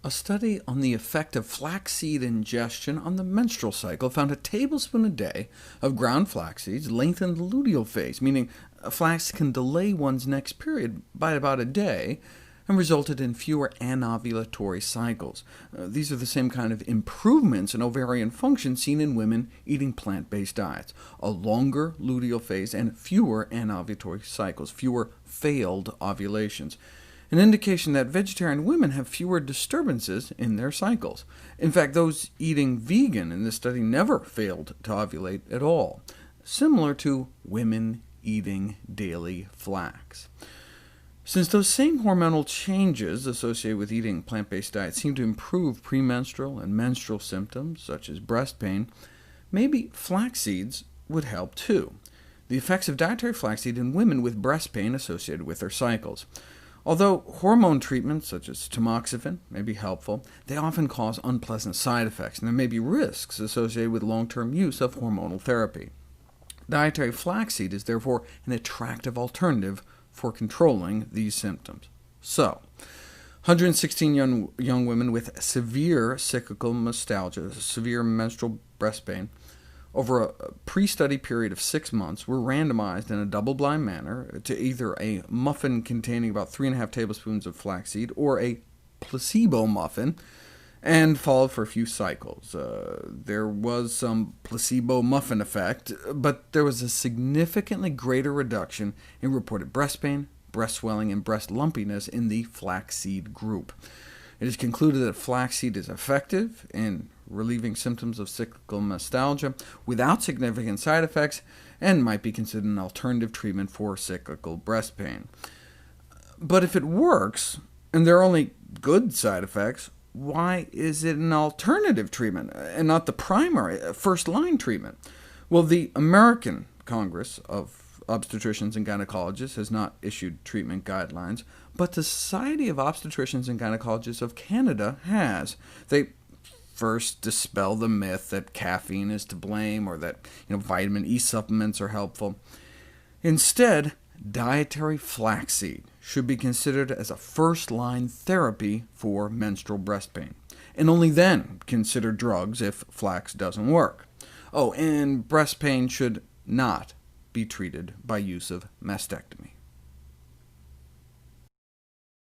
A study on the effect of flaxseed ingestion on the menstrual cycle found a tablespoon a day of ground flax seeds lengthened the luteal phase, meaning flax can delay one's next period by about a day, and resulted in fewer anovulatory cycles. These are the same kind of improvements in ovarian function seen in women eating plant-based diets: a longer luteal phase and fewer anovulatory cycles, fewer failed ovulations, an indication that vegetarian women have fewer disturbances in their cycles. In fact, those eating vegan in this study never failed to ovulate at all, similar to women eating daily flax. Since those same hormonal changes associated with eating plant-based diets seem to improve premenstrual and menstrual symptoms, such as breast pain, maybe flax seeds would help too. The effects of dietary flaxseed in women with breast pain associated with their cycles. Although hormone treatments, such as tamoxifen, may be helpful, they often cause unpleasant side effects, and there may be risks associated with long-term use of hormonal therapy. Dietary flaxseed is therefore an attractive alternative for controlling these symptoms. So, 116 young women with severe cyclical mastalgia, severe menstrual breast pain, over a pre-study period of 6 months, were randomized in a double-blind manner to either a muffin containing about 3.5 tablespoons of flaxseed or a placebo muffin, and followed for a few cycles. There was some placebo muffin effect, but there was a significantly greater reduction in reported breast pain, breast swelling, and breast lumpiness in the flaxseed group. It is concluded that flaxseed is effective in relieving symptoms of cyclical mastalgia without significant side effects, and might be considered an alternative treatment for cyclical breast pain. But if it works, and there are only good side effects, why is it an alternative treatment, and not the primary, first-line treatment? Well, the American Congress of Obstetricians and Gynecologists has not issued treatment guidelines, but the Society of Obstetricians and Gynecologists of Canada has. They first dispel the myth that caffeine is to blame, or that vitamin E supplements are helpful. Instead, dietary flaxseed should be considered as a first-line therapy for menstrual breast pain, and only then consider drugs if flax doesn't work. Oh, and breast pain should not be treated by use of mastectomy.